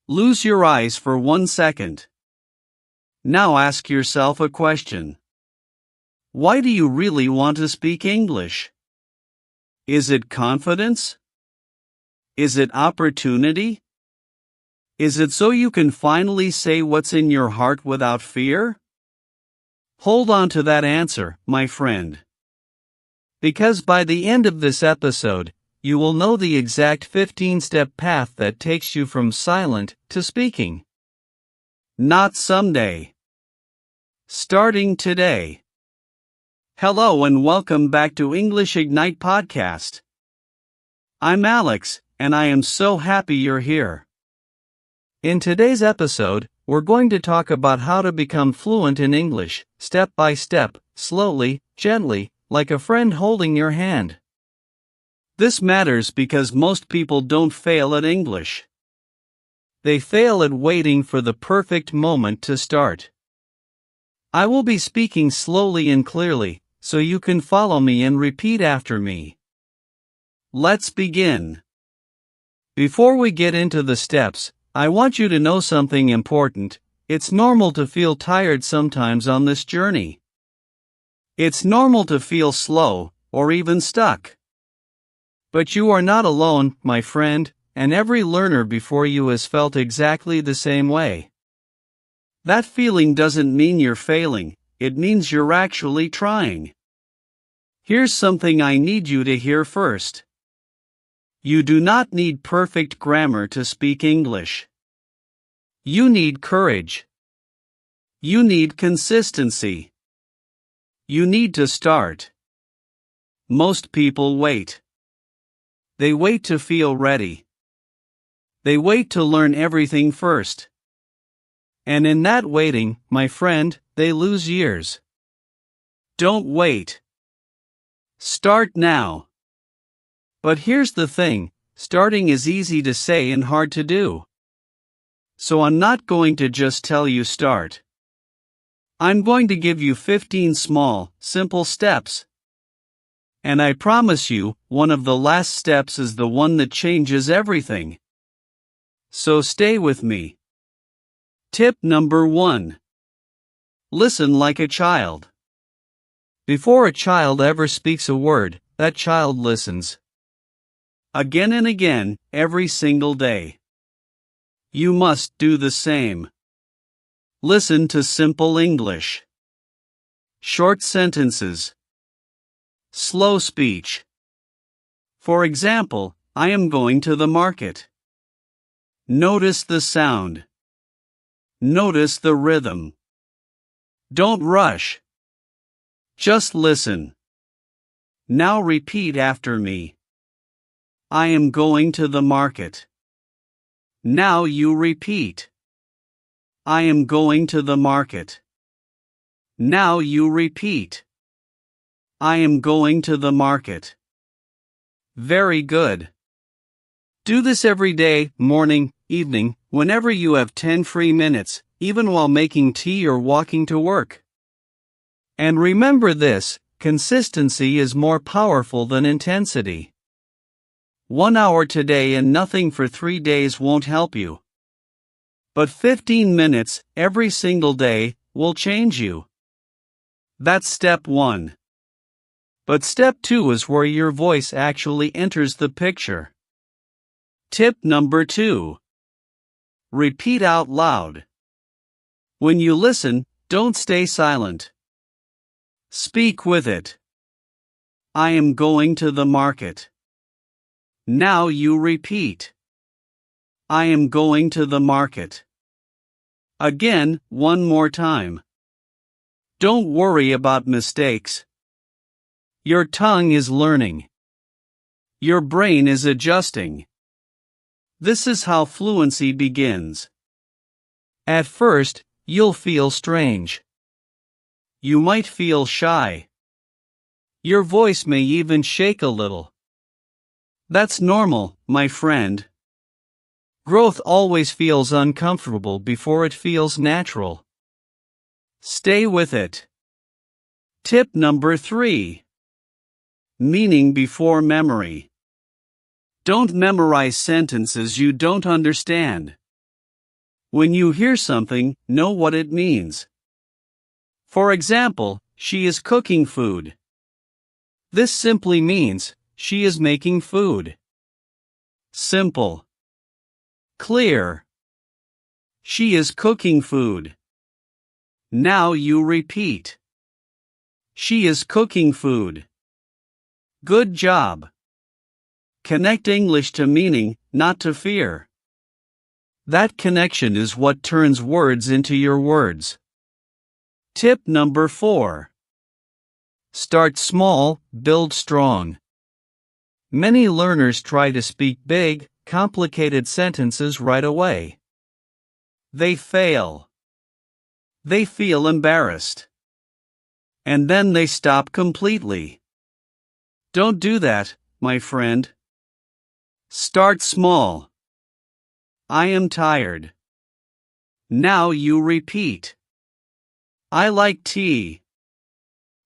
Lose your eyes for 1 second. Now ask yourself a question. Why do you really want to speak English? Is it confidence? Is it opportunity? Is it so you can finally say what's in your heart without fear? Hold on to that answer, my friend. Because by the end of this episode, you will know the exact 15-step path that takes you from silent to speaking. Not someday. Starting today. Hello and welcome back to English Ignite Podcast. I'm Alex, and I am so happy you're here. In today's episode, we're going to talk about how to become fluent in English, step by step, slowly, gently, like a friend holding your hand. This matters because most people don't fail at English. They fail at waiting for the perfect moment to start. I will be speaking slowly and clearly, so you can follow me and repeat after me. Let's begin. Before we get into the steps, I want you to know something important. It's normal to feel tired sometimes on this journey. It's normal to feel slow, or even stuck. But you are not alone, my friend, and every learner before you has felt exactly the same way. That feeling doesn't mean you're failing, it means you're actually trying. Here's something I need you to hear first. You do not need perfect grammar to speak English. You need courage. You need consistency. You need to start. Most people wait. They wait to feel ready. They wait to learn everything first. And in that waiting, my friend, they lose years. Don't wait. Start now. But here's the thing, starting is easy to say and hard to do. So I'm not going to just tell you start. I'm going to give you 15 small, simple steps. And I promise you, one of the last steps is the one that changes everything. So stay with me. Tip number 1. Listen like a child. Before a child ever speaks a word, that child listens. Again and again, every single day. You must do the same. Listen to simple English. Short sentences. Slow speech. For example, I am going to the market. Notice the sound. Notice the rhythm. Don't rush. Just listen. Now repeat after me. I am going to the market. Now you repeat. I am going to the market. Now you repeat. I am going to the market. Very good. Do this every day, morning, evening, whenever you have 10 free minutes, even while making tea or walking to work. And remember this, consistency is more powerful than intensity. 1 hour today and nothing for 3 days won't help you. But 15 minutes, every single day, will change you. That's step 1. But step 2 is where your voice actually enters the picture. Tip number 2. Repeat out loud. When you listen, don't stay silent. Speak with it. I am going to the market. Now you repeat. I am going to the market. Again, one more time. Don't worry about mistakes. Your tongue is learning. Your brain is adjusting. This is how fluency begins. At first, you'll feel strange. You might feel shy. Your voice may even shake a little. That's normal, my friend. Growth always feels uncomfortable before it feels natural. Stay with it. Tip number 3. Meaning before memory. Don't memorize sentences you don't understand. When you hear something, know what it means. For example, she is cooking food. This simply means, she is making food. Simple. Clear. She is cooking food. Now you repeat. She is cooking food. Good job. Connect English to meaning, not to fear. That connection is what turns words into your words. Tip number 4. Start small, build strong. Many learners try to speak big, complicated sentences right away. They fail. They feel embarrassed. And then they stop completely. Don't do that, my friend. Start small. I am tired. Now you repeat. I like tea.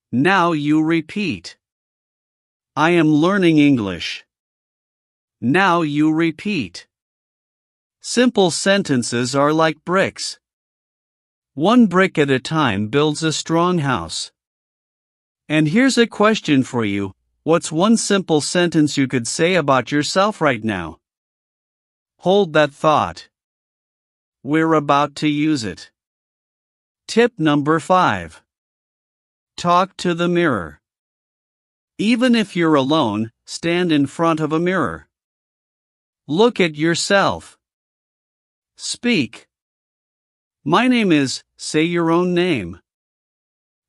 Now you repeat. I am learning English. Now you repeat. Simple sentences are like bricks. One brick at a time builds a strong house. And here's a question for you. What's one simple sentence you could say about yourself right now? Hold that thought. We're about to use it. Tip number 5. Talk to the mirror. Even if you're alone, stand in front of a mirror. Look at yourself. Speak. My name is, say your own name.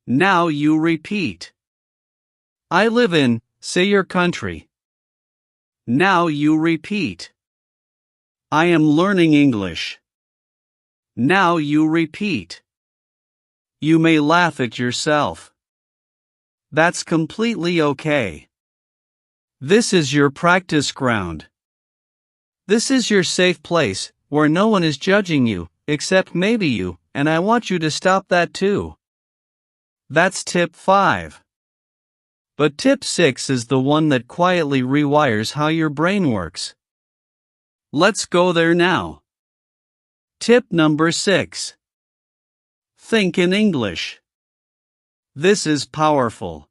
Now you repeat. I live in, say your country. Now you repeat. I am learning English. Now you repeat. You may laugh at yourself. That's completely okay. This is your practice ground. This is your safe place, where no one is judging you, except maybe you, and I want you to stop that too. That's tip 5. But tip 6 is the one that quietly rewires how your brain works. Let's go there now. Tip number 6. Think in English. This is powerful.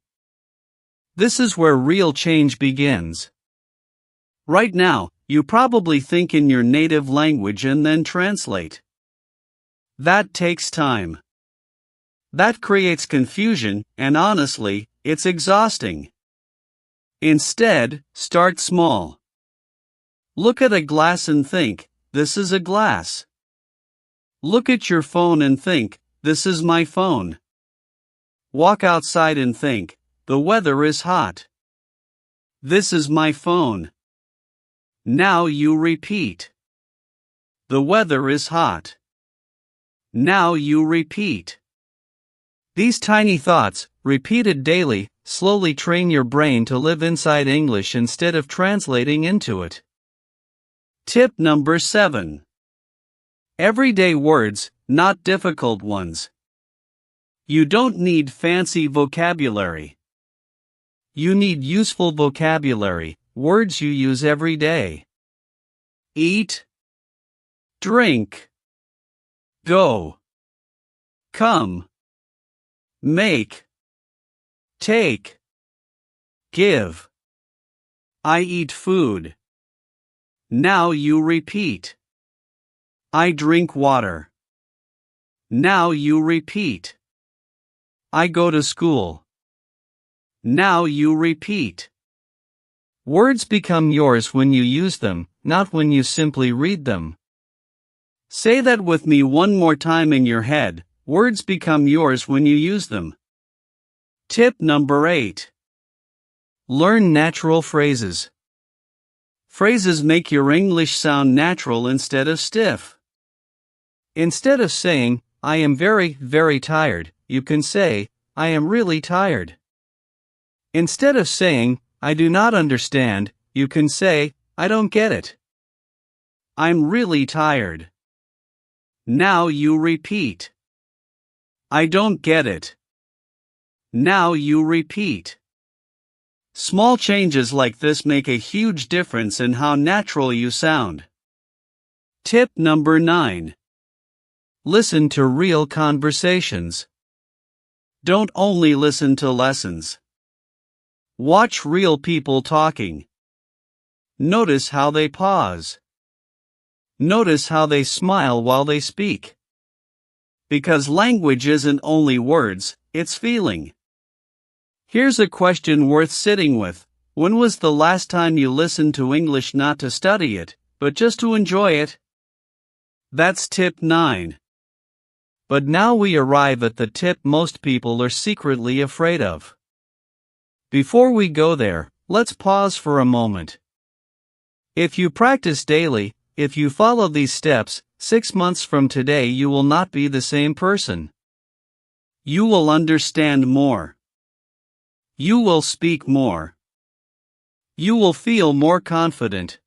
This is where real change begins. Right now, you probably think in your native language and then translate. That takes time. That creates confusion, and honestly, it's exhausting. Instead, start small. Look at a glass and think, this is a glass. Look at your phone and think, this is my phone. Walk outside and think, the weather is hot. This is my phone. Now you repeat. The weather is hot. Now you repeat. These tiny thoughts, repeated daily, slowly train your brain to live inside English instead of translating into it. Tip number 7. Everyday words, not difficult ones. You don't need fancy vocabulary. You need useful vocabulary, words you use every day. Eat. Drink. Go. Come. Make. Take. Give. I eat food. Now you repeat. I drink water. Now you repeat. I go to school. Now you repeat. Words become yours when you use them, not when you simply read them. Say that with me one more time in your head. Words become yours when you use them. Tip number 8. Learn natural phrases. Phrases make your English sound natural instead of stiff. Instead of saying, I am very, very tired, you can say, I am really tired. Instead of saying, I do not understand, you can say, I don't get it. I'm really tired. Now you repeat. I don't get it. Now you repeat. Small changes like this make a huge difference in how natural you sound. Tip number 9. Listen to real conversations. Don't only listen to lessons. Watch real people talking. Notice how they pause. Notice how they smile while they speak. Because language isn't only words, it's feeling. Here's a question worth sitting with. When was the last time you listened to English not to study it, but just to enjoy it? That's tip 9. But now we arrive at the tip most people are secretly afraid of. Before we go there, let's pause for a moment. If you practice daily, if you follow these steps, 6 months from today you will not be the same person. You will understand more. You will speak more. You will feel more confident.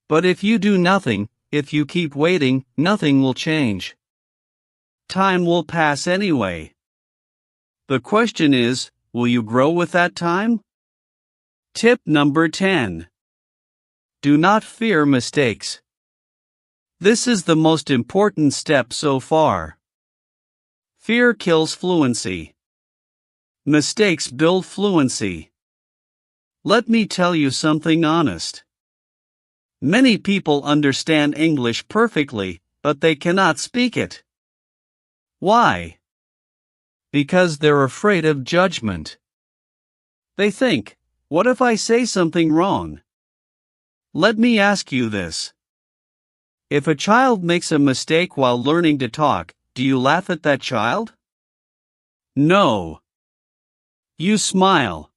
But if you do nothing, if you keep waiting, nothing will change. Time will pass anyway. The question is, will you grow with that time? Tip number 10. Do not fear mistakes. This is the most important step so far. Fear kills fluency. Mistakes build fluency. Let me tell you something honest. Many people understand English perfectly, but they cannot speak it. Why? Because they're afraid of judgment. They think, what if I say something wrong? Let me ask you this. If a child makes a mistake while learning to talk, do you laugh at that child? No. You smile.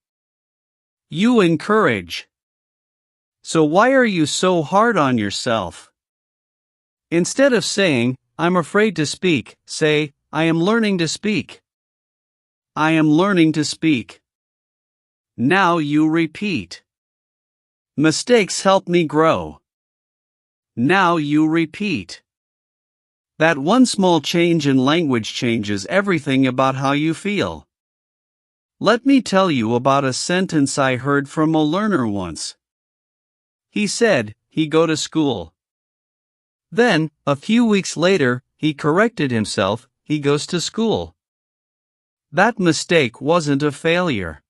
You encourage. So why are you so hard on yourself? Instead of saying, I'm afraid to speak, say, I am learning to speak. I am learning to speak. Now you repeat. Mistakes help me grow. Now you repeat. That one small change in language changes everything about how you feel. Let me tell you about a sentence I heard from a learner once. He said, he go to school. Then, a few weeks later, he corrected himself, he goes to school. That mistake wasn't a failure.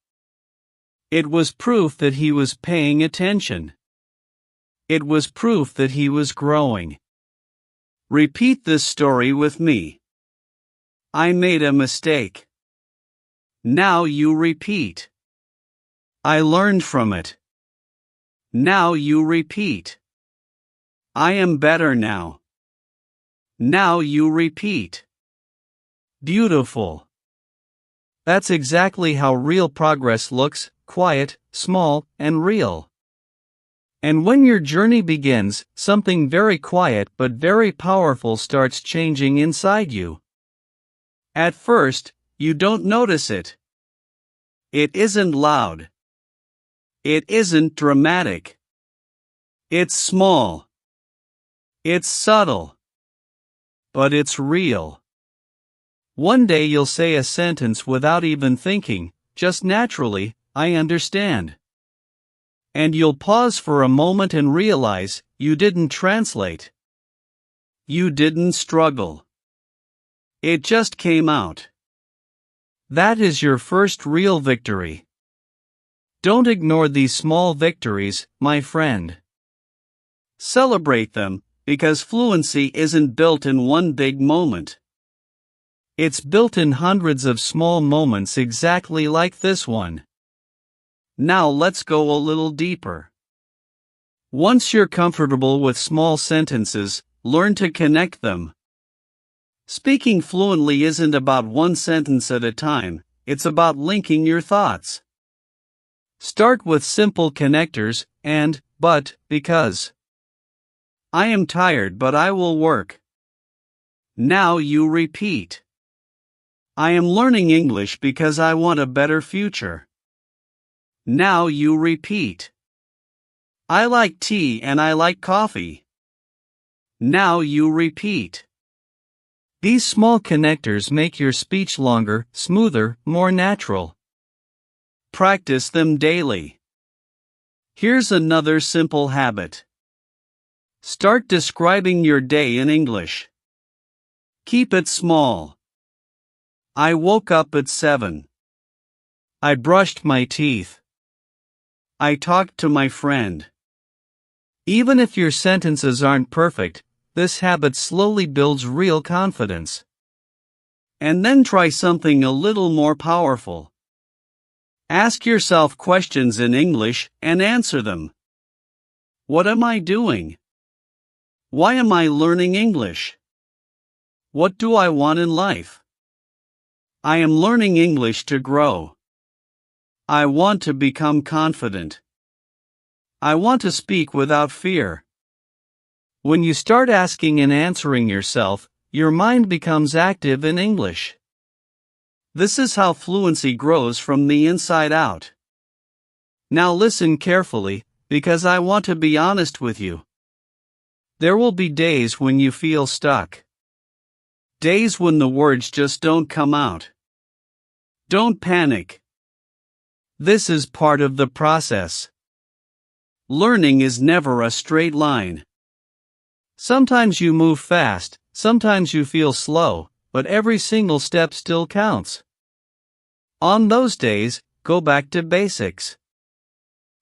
It was proof that he was paying attention. It was proof that he was growing. Repeat this story with me. I made a mistake. Now you repeat. I learned from it. Now you repeat. I am better now. Now you repeat. Beautiful. That's exactly how real progress looks, quiet, small, and real. And when your journey begins, something very quiet but very powerful starts changing inside you. At first, you don't notice it. It isn't loud. It isn't dramatic. It's small. It's subtle. But it's real. One day you'll say a sentence without even thinking, just naturally, I understand. And you'll pause for a moment and realize, you didn't translate. You didn't struggle. It just came out. That is your first real victory. Don't ignore these small victories, my friend. Celebrate them, because fluency isn't built in one big moment. It's built in hundreds of small moments exactly like this one. Now let's go a little deeper. Once you're comfortable with small sentences, learn to connect them. Speaking fluently isn't about one sentence at a time, it's about linking your thoughts. Start with simple connectors, and, but, because. I am tired but I will work. Now you repeat. I am learning English because I want a better future. Now you repeat. I like tea and I like coffee. Now you repeat. These small connectors make your speech longer, smoother, more natural. Practice them daily. Here's another simple habit. Start describing your day in English. Keep it small. I woke up at 7. I brushed my teeth. I talked to my friend. Even if your sentences aren't perfect, this habit slowly builds real confidence. And then try something a little more powerful. Ask yourself questions in English and answer them. What am I doing? Why am I learning English? What do I want in life? I am learning English to grow. I want to become confident. I want to speak without fear. When you start asking and answering yourself, your mind becomes active in English. This is how fluency grows from the inside out. Now listen carefully, because I want to be honest with you. There will be days when you feel stuck. Days when the words just don't come out. Don't panic. This is part of the process. Learning is never a straight line. Sometimes you move fast, sometimes you feel slow, but every single step still counts. On those days, go back to basics.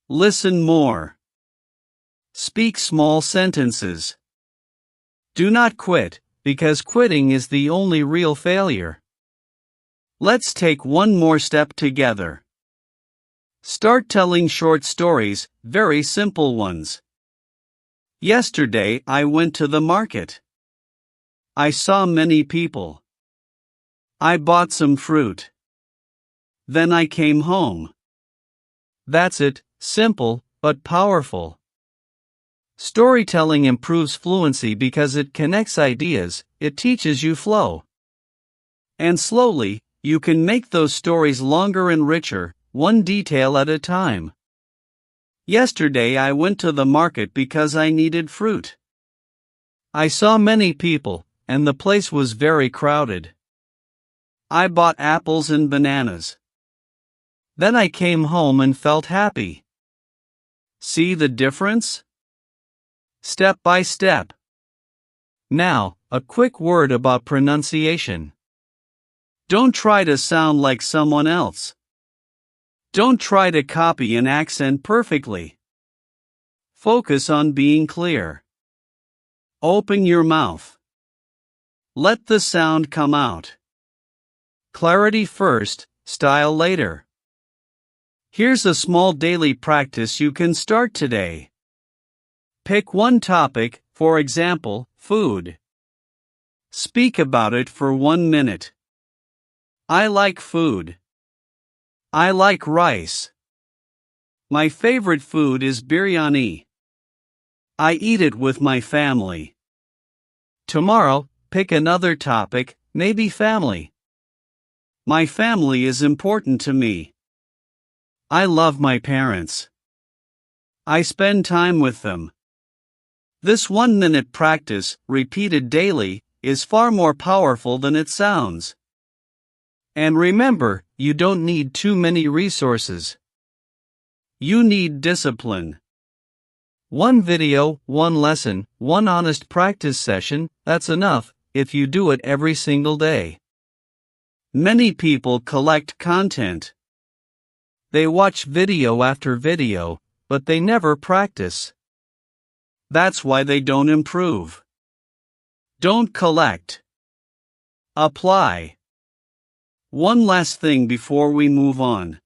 Listen more. Speak small sentences. Do not quit, because quitting is the only real failure. Let's take one more step together. Start telling short stories, very simple ones. Yesterday I went to the market. I saw many people. I bought some fruit. Then I came home. That's it, simple, but powerful. Storytelling improves fluency because it connects ideas, it teaches you flow. And slowly, you can make those stories longer and richer, one detail at a time. Yesterday I went to the market because I needed fruit. I saw many people, and the place was very crowded. I bought apples and bananas. Then I came home and felt happy. See the difference? Step by step. Now, a quick word about pronunciation. Don't try to sound like someone else. Don't try to copy an accent perfectly. Focus on being clear. Open your mouth. Let the sound come out. Clarity first, style later. Here's a small daily practice you can start today. Pick one topic, for example, food. Speak about it for 1 minute. I like food. I like rice. My favorite food is biryani. I eat it with my family. Tomorrow, pick another topic, maybe family. My family is important to me. I love my parents. I spend time with them. This 1-minute practice, repeated daily, is far more powerful than it sounds. And remember, you don't need too many resources. You need discipline. One video, one lesson, one honest practice session, that's enough, if you do it every single day. Many people collect content. They watch video after video, but they never practice. That's why they don't improve. Don't collect. Apply. One last thing before we move on.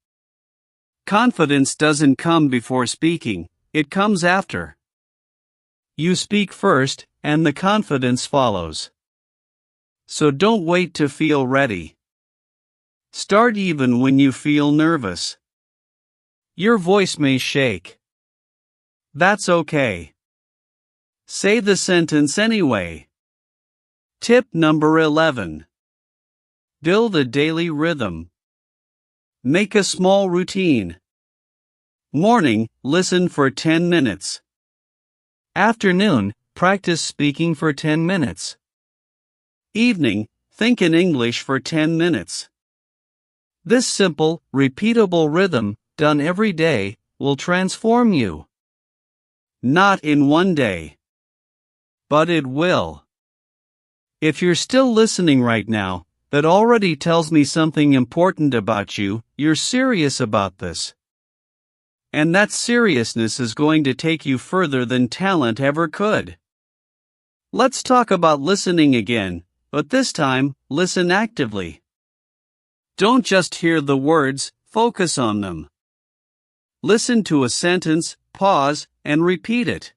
Confidence doesn't come before speaking, it comes after. You speak first, and the confidence follows. So don't wait to feel ready. Start even when you feel nervous. Your voice may shake. That's okay. Say the sentence anyway. Tip number 11. Build a daily rhythm. Make a small routine. Morning, listen for 10 minutes. Afternoon, practice speaking for 10 minutes. Evening, think in English for 10 minutes. This simple, repeatable rhythm, done every day, will transform you. Not in one day. But it will. If you're still listening right now, that already tells me something important about you. You're serious about this. And that seriousness is going to take you further than talent ever could. Let's talk about listening again, but this time, listen actively. Don't just hear the words, focus on them. Listen to a sentence, pause, and repeat it.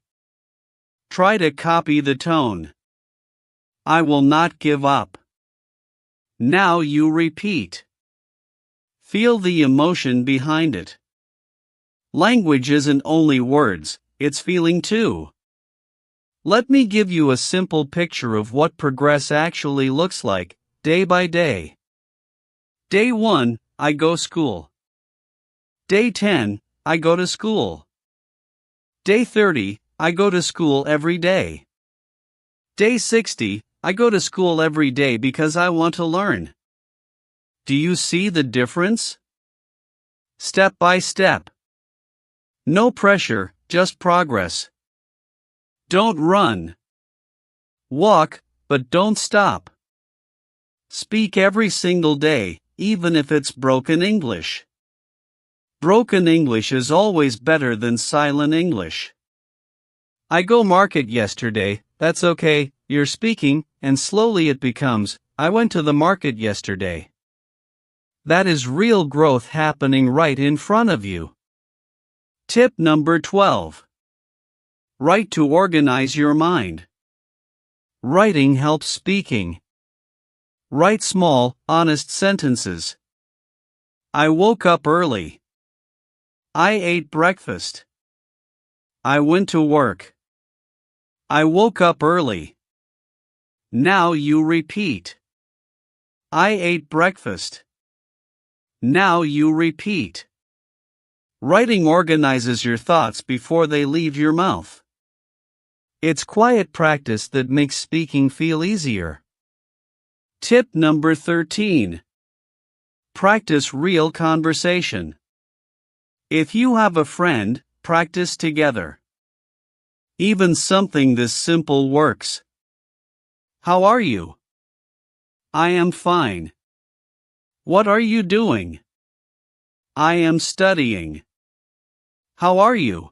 Try to copy the tone. I will not give up. Now you repeat. Feel the emotion behind it. Language isn't only words, it's feeling too. Let me give you a simple picture of what progress actually looks like, day by day. Day 1, I go school. Day 10, I go to school. Day 30, I go to school every day. Day 60, I go to school every day because I want to learn. Do you see the difference? Step by step. No pressure, just progress. Don't run. Walk, but don't stop. Speak every single day, even if it's broken English. Broken English is always better than silent English. I go market yesterday, that's okay, you're speaking, and slowly it becomes, I went to the market yesterday. That is real growth happening right in front of you. Tip number 12. Write to organize your mind. Writing helps speaking. Write small, honest sentences. I woke up early. I ate breakfast. I went to work. I woke up early. Now you repeat. I ate breakfast. Now you repeat. Writing organizes your thoughts before they leave your mouth. It's quiet practice that makes speaking feel easier. Tip number 13. Practice real conversation. If you have a friend, practice together. Even something this simple works. How are you? I am fine. What are you doing? I am studying. How are you?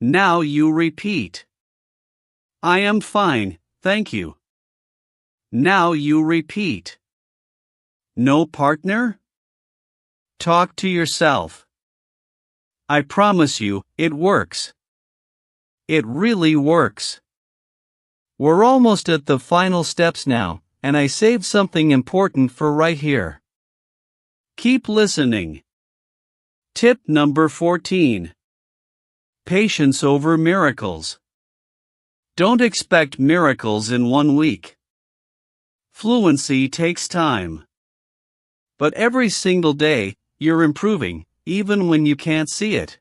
Now you repeat. I am fine, thank you. Now you repeat. No partner? Talk to yourself. I promise you, it works. It really works. We're almost at the final steps now, and I saved something important for right here. Keep listening. Tip number 14. Patience over miracles. Don't expect miracles in 1 week. Fluency takes time. But every single day, you're improving, even when you can't see it.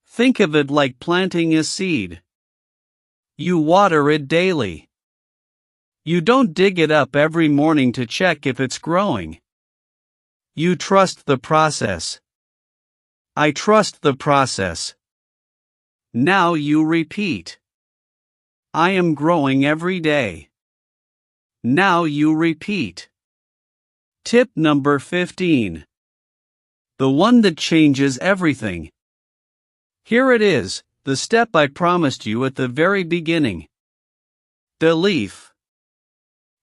Think of it like planting a seed. You water it daily. You don't dig it up every morning to check if it's growing. You trust the process. I trust the process. Now you repeat. I am growing every day. Now you repeat. Tip number 15. The one that changes everything. Here it is, the step I promised you at the very beginning. Belief.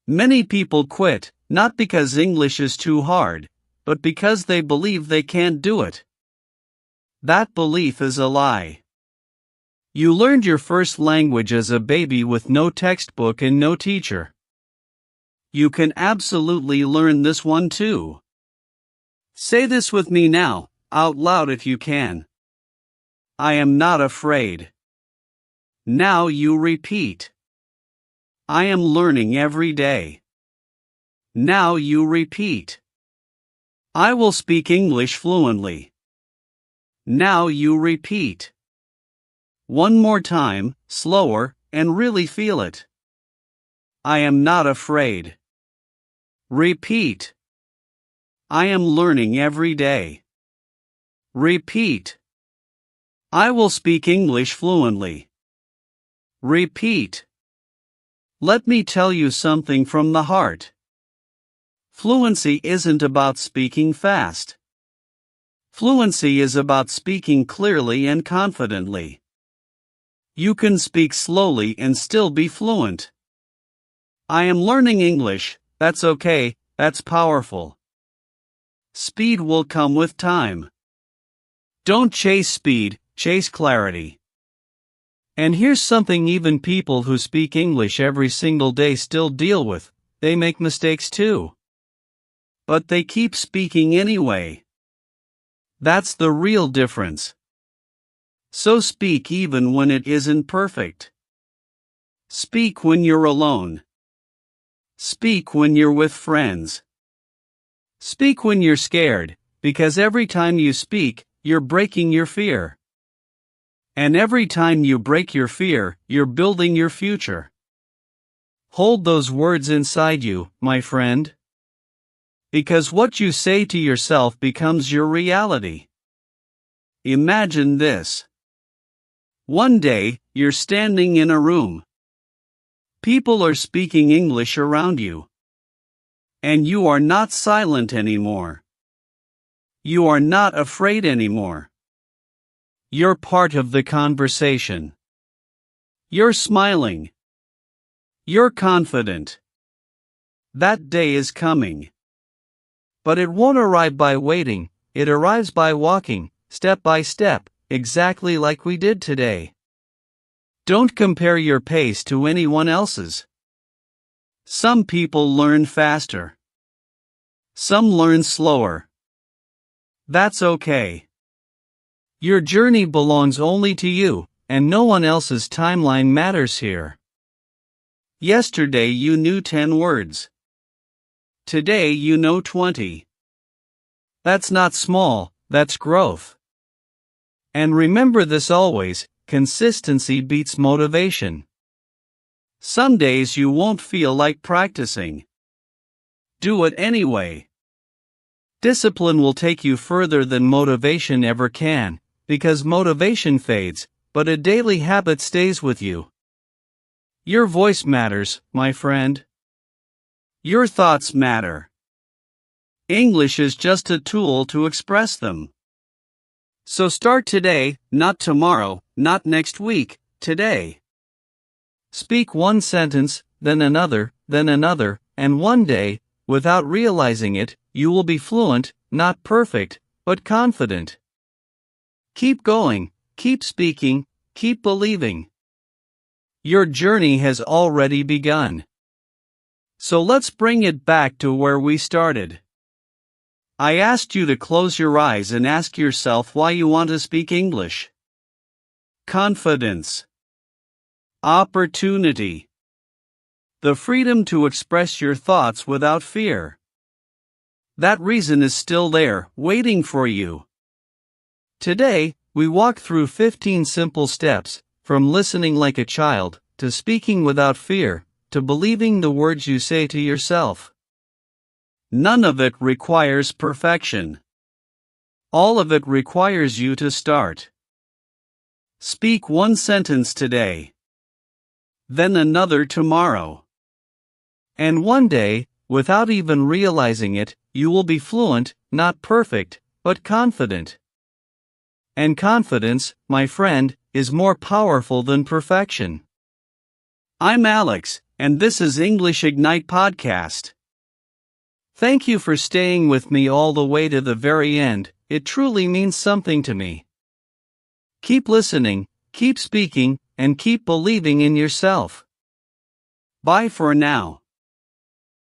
Many people quit, not because English is too hard, but because they believe they can't do it. That belief is a lie. You learned your first language as a baby with no textbook and no teacher. You can absolutely learn this one too. Say this with me now, out loud if you can. I am not afraid. Now you repeat. I am learning every day. Now you repeat. I will speak English fluently. Now you repeat. One more time, slower, and really feel it. I am not afraid. Repeat. I am learning every day. Repeat. I will speak English fluently. Repeat. Let me tell you something from the heart. Fluency isn't about speaking fast. Fluency is about speaking clearly and confidently. You can speak slowly and still be fluent. I am learning English, that's okay, that's powerful. Speed will come with time. Don't chase speed, chase clarity. And here's something even people who speak English every single day still deal with: they make mistakes too. But they keep speaking anyway. That's the real difference. So speak even when it isn't perfect. Speak when you're alone. Speak when you're with friends. Speak when you're scared, because every time you speak, you're breaking your fear. And every time you break your fear, you're building your future. Hold those words inside you, my friend. Because what you say to yourself becomes your reality. Imagine this. One day, you're standing in a room. People are speaking English around you. And you are not silent anymore. You are not afraid anymore. You're part of the conversation. You're smiling. You're confident. That day is coming. But it won't arrive by waiting, it arrives by walking, step by step, exactly like we did today. Don't compare your pace to anyone else's. Some people learn faster. Some learn slower. That's okay. Your journey belongs only to you, and no one else's timeline matters here. Yesterday you knew 10 words. Today you know 20. That's not small, that's growth. And remember this always: consistency beats motivation. Some days you won't feel like practicing. Do it anyway. Discipline will take you further than motivation ever can, because motivation fades, but a daily habit stays with you. Your voice matters, my friend. Your thoughts matter. English is just a tool to express them. So start today, not tomorrow, not next week, today. Speak one sentence, then another, and one day, without realizing it, you will be fluent, not perfect, but confident. Keep going, keep speaking, keep believing. Your journey has already begun. So let's bring it back to where we started. I asked you to close your eyes and ask yourself why you want to speak English. Confidence. Opportunity. The freedom to express your thoughts without fear. That reason is still there, waiting for you. Today, we walk through 15 simple steps, from listening like a child, to speaking without fear, to believing the words you say to yourself. None of it requires perfection. All of it requires you to start. Speak one sentence today. Then another tomorrow. And one day, without even realizing it, you will be fluent, not perfect, but confident. And confidence, my friend, is more powerful than perfection. I'm Alex, and this is English Ignite Podcast. Thank you for staying with me all the way to the very end. It truly means something to me. Keep listening, keep speaking, and keep believing in yourself. Bye for now.